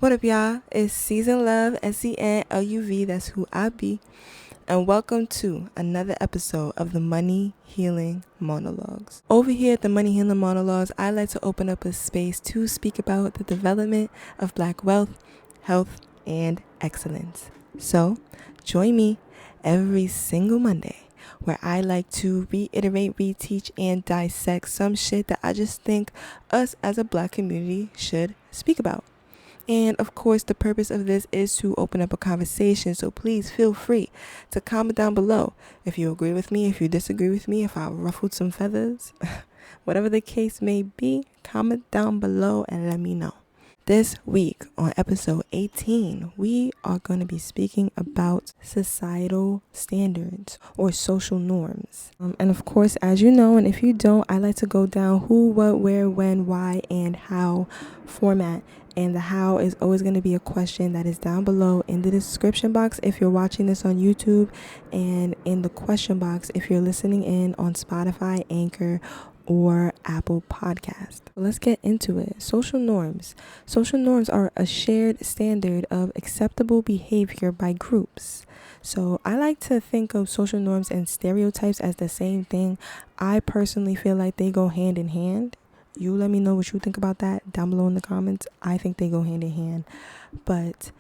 What up, y'all? It's Season Love, SENLUV, that's who I be. And welcome to another episode of the Money Healing Monologues. Over here at the Money Healing Monologues, I like to open up a space to speak about the development of Black wealth, health, and excellence. So, join me every single Monday where I like to reiterate, reteach, and dissect some shit that I just think us as a Black community should speak about. And of course, the purpose of this is to open up a conversation. So please feel free to comment down below if you agree with me, if you disagree with me, if I ruffled some feathers, whatever the case may be, comment down below and let me know. This week on episode 18, we are going to be speaking about societal standards or social norms. And of course, as you know, and if you don't, I like to go down who, what, where, when, why, and how format. And the how is always going to be a question that is down below in the description box if you're watching this on YouTube, and in the question box if you're listening in on Spotify, Anchor, or Apple Podcast. Let's get into it. Social norms. Social norms are a shared standard of acceptable behavior by groups. So I like to think of social norms and stereotypes as the same thing. I personally feel like they go hand in hand. You let me know what you think about that down below in the comments. I think they go hand in hand. But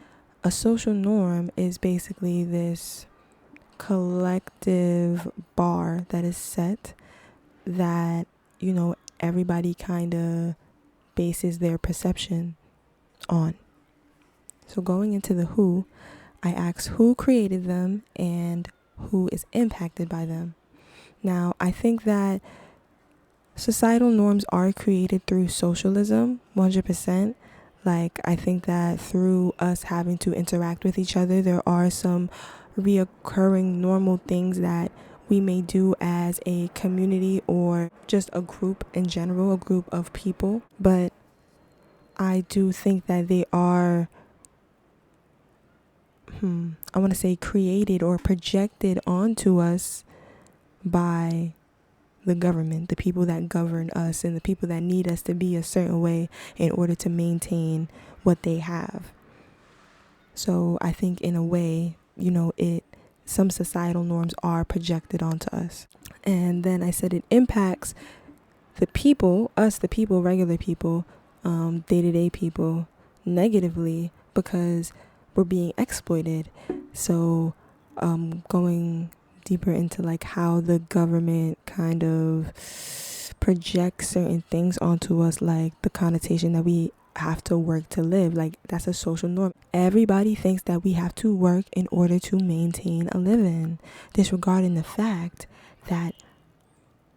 a social norm is basically this collective bar that is set that, you know, everybody kind of bases their perception on. So going into the who, I asked who created them and who is impacted by them. Now, I think that societal norms are created through socialism, 100%. Like, I think that through us having to interact with each other, there are some reoccurring normal things that we may do as a community or just a group in general, a group of people. But I do think that they are, I want to say created or projected onto us by the government, the people that govern us and the people that need us to be a certain way in order to maintain what they have. So I think in a way, you know, some societal norms are projected onto us. And then I said it impacts the people, us, the people, regular people, day-to-day people negatively because we're being exploited. So going deeper into like how the government kind of projects certain things onto us, like the connotation that we have to work to live. Like, that's a social norm. Everybody thinks that we have to work in order to maintain a living, disregarding the fact that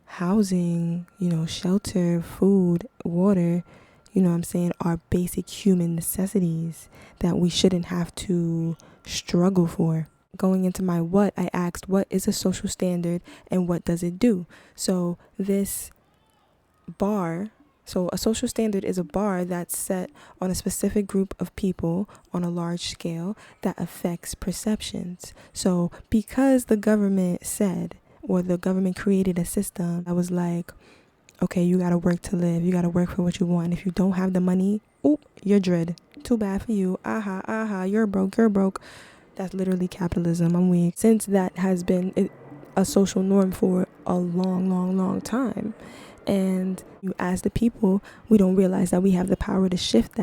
housing, shelter, food, water, are basic human necessities that we shouldn't have to struggle for. Going into my what, I asked what is a social standard and what does it do? So this bar, so a social standard is a bar that's set on a specific group of people on a large scale that affects perceptions. So because the government said, or the government created a system that was like, okay, you gotta work to live, you gotta work for what you want. If you don't have the money, you're dread. Too bad for you. You're broke. That's literally capitalism. I'm weak. Since that has been a social norm for a long time, and you as the people, we don't realize that we have the power to shift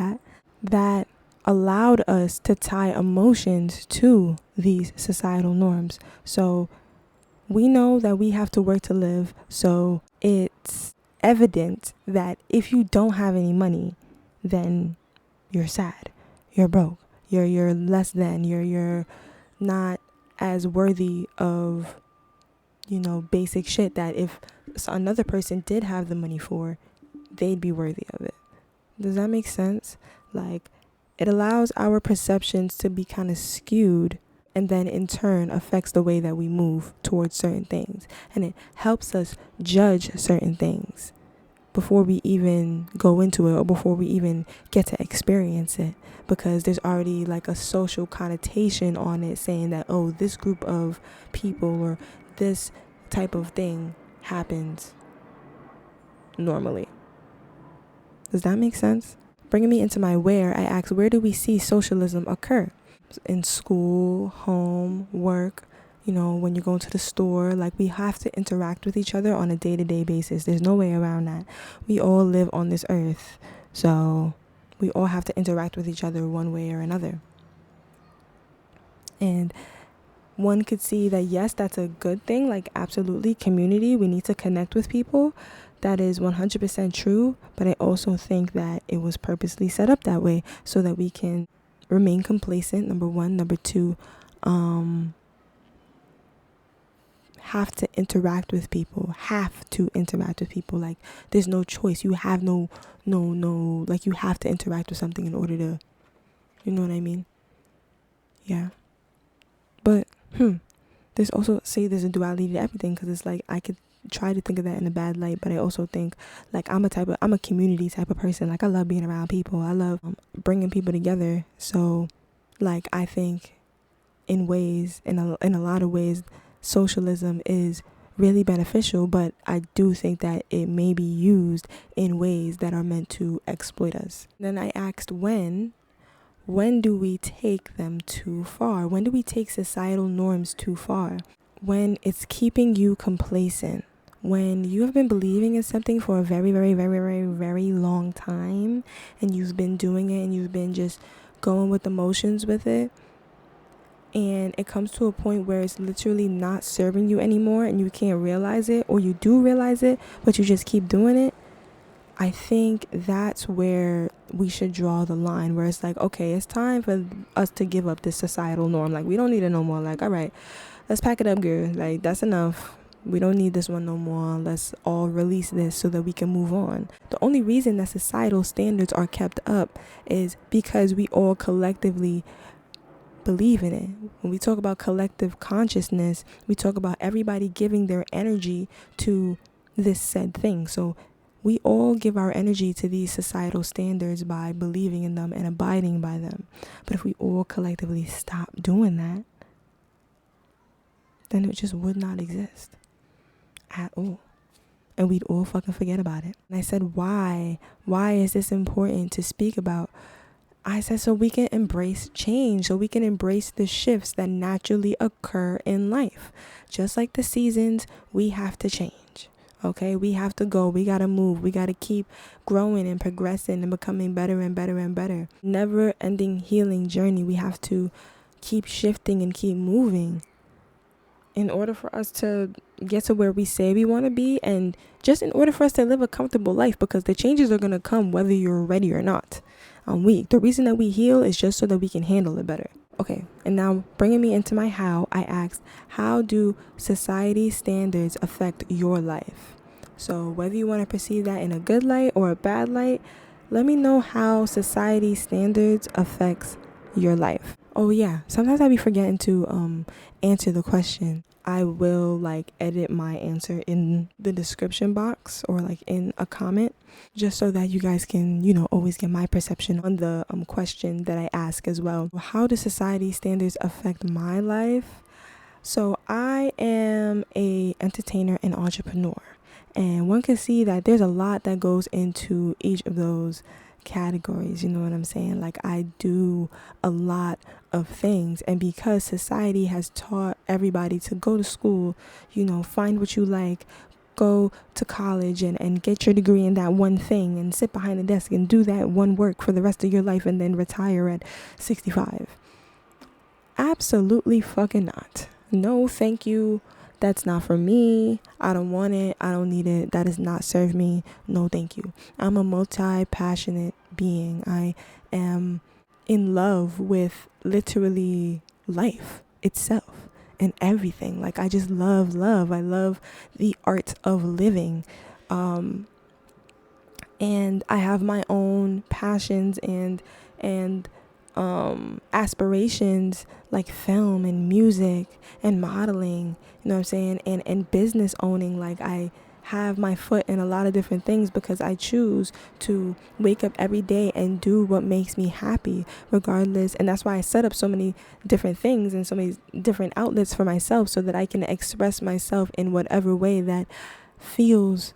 that allowed us to tie emotions to these societal norms. So we know that we have to work to live. So it's evident that if you don't have any money, then you're sad, you're broke. You're less than, you're not as worthy of, basic shit that if another person did have the money for, they'd be worthy of it. Does that make sense? Like, it allows our perceptions to be kind of skewed, and then in turn affects the way that we move towards certain things. And it helps us judge certain things before we even go into it or before we even get to experience it, because there's already like a social connotation on it saying that, oh, this group of people or this type of thing happens normally. Does that make sense? bringing me into my where, I asked, where do we see socialism occur? In school, home, work, when you go to the store. Like, we have to interact with each other on a day-to-day basis. There's no way around that. We all live on this earth, so we all have to interact with each other one way or another. And one could see that, yes, that's a good thing. Like, absolutely, community, we need to connect with people. That is 100% true. But I also think that it was purposely set up that way so that we can remain complacent, number one. Number two, have to interact with people. Like, there's no choice. You have no, like, you have to interact with something in order to, you know what I mean? Yeah. But, there's also, there's a duality to everything, because it's like, I could try to think of that in a bad light, but I also think, like, I'm a community type of person. Like, I love being around people. I love bringing people together. So, like, I think in a lot of ways, socialism is really beneficial, but I do think that it may be used in ways that are meant to exploit us. Then I asked, when do we take them too far? When do we take societal norms too far? When it's keeping you complacent, when you have been believing in something for a very, very, very, very, very long time, and you've been doing it, and you've been just going with the motions with it, and it comes to a point where it's literally not serving you anymore, and you can't realize it, or you do realize it, but you just keep doing it. I think that's where we should draw the line, where it's like, okay, it's time for us to give up this societal norm. Like, we don't need it no more. Like, all right, let's pack it up, girl. Like, that's enough. We don't need this one no more. Let's all release this so that we can move on. The only reason that societal standards are kept up is because we all collectively believe in it. When we talk about collective consciousness, we talk about everybody giving their energy to this said thing. So we all give our energy to these societal standards by believing in them and abiding by them. But if we all collectively stop doing that, then it just would not exist at all. And we'd all fucking forget about it. And I said, why? Why is this important to speak about? I said, so we can embrace change, so we can embrace the shifts that naturally occur in life. Just like the seasons, we have to change. Okay, we have to go, we got to move, we got to keep growing and progressing and becoming better and better and better. Never ending healing journey. We have to keep shifting and keep moving in order for us to get to where we say we want to be, and just in order for us to live a comfortable life, because the changes are going to come whether you're ready or not. The reason that we heal is just so that we can handle it better. Okay, and now bringing me into my how, I asked, how do society standards affect your life? So whether you want to perceive that in a good light or a bad light, let me know how society standards affects your life. Oh yeah, sometimes I be forgetting to answer the question. I will edit my answer in the description box or in a comment, just so that you guys can, always get my perception on the question that I ask as well. How do society standards affect my life? So I am a entertainer and entrepreneur, and one can see that there's a lot that goes into each of those categories. You know what I'm saying? I do a lot of things, and because society has taught everybody to go to school, find what you like, go to college and get your degree in that one thing, and sit behind a desk and do that one work for the rest of your life, and then retire at 65. Absolutely fucking not. No, thank you. That's not for me. I don't want it. I don't need it. That does not serve me. No, thank you. I'm a multi-passionate being. I am in love with literally life itself and everything. I just love love. I love the art of living. And I have my own passions and aspirations, like film and music and modeling, you know what I'm saying, and business owning. I have my foot in a lot of different things because I choose to wake up every day and do what makes me happy regardless. And that's why I set up so many different things and so many different outlets for myself, so that I can express myself in whatever way that feels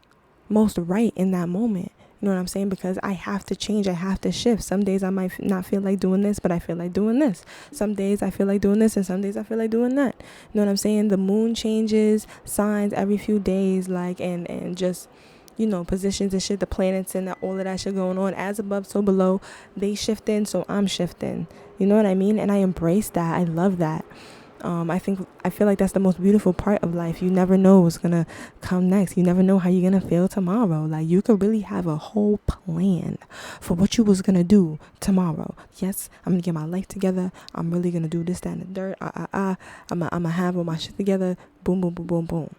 most right in that moment. You know what I'm saying? Because I have to change. I have to shift. Some days I might not feel like doing this, but I feel like doing this. Some days I feel like doing this, and some days I feel like doing that. You know what I'm saying? The moon changes signs every few days, like, and just, you know, positions and shit, the planets and all of that shit going on. As above, so below. They shifting, so I'm shifting. You know what I mean? And I embrace that. I love that. I feel like that's the most beautiful part of life. You never know what's gonna come next. You never know how you're gonna feel tomorrow. Like, you could really have a whole plan for what you was gonna do tomorrow. Yes, I'm gonna get my life together. I'm really gonna do this, that, and the dirt. I'm gonna have all my shit together. Boom, boom, boom, boom, boom.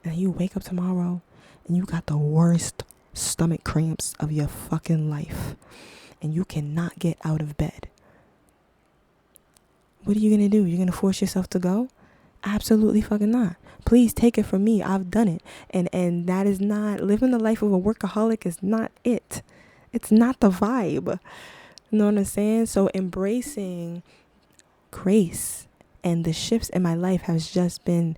And you wake up tomorrow and you got the worst stomach cramps of your fucking life, and you cannot get out of bed. What are you going to do? You're going to force yourself to go? Absolutely fucking not. Please take it from me. I've done it. And that is not, living the life of a workaholic is not it. It's not the vibe. You know what I'm saying? So embracing grace and the shifts in my life has just been,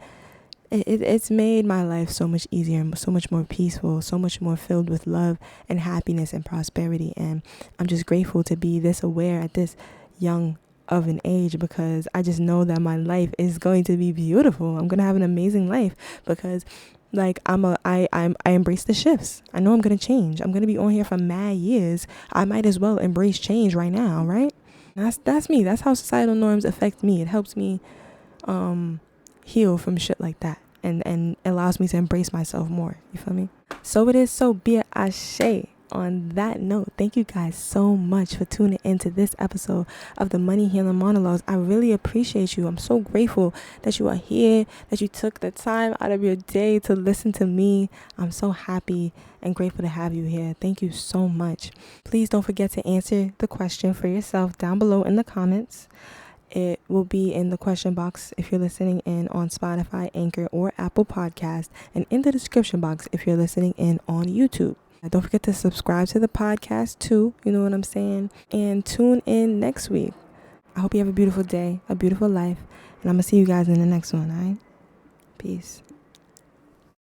it's made my life so much easier, so much more peaceful, so much more filled with love and happiness and prosperity. And I'm just grateful to be this aware at this young of an age, because I just know that my life is going to be beautiful. I'm going to have an amazing life because, like, I embrace the shifts. I know I'm going to change. I'm going to be on here for mad years. I might as well embrace change right now, right? That's me. That's how societal norms affect me. It helps me heal from shit like that, and allows me to embrace myself more. You feel me? So it is, so be it, ashe. On that note, thank you guys so much for tuning into this episode of the Money Healing Monologues. I really appreciate you. I'm so grateful that you are here, that you took the time out of your day to listen to me. I'm so happy and grateful to have you here. Thank you so much. Please don't forget to answer the question for yourself down below in the comments. It will be in the question box if you're listening in on Spotify, Anchor, or Apple Podcast, and in the description box if you're listening in on YouTube. Don't forget to subscribe to the podcast too, you know what I'm saying? And tune in next week. I hope you have a beautiful day, a beautiful life, and I'm going to see you guys in the next one, all right? Peace.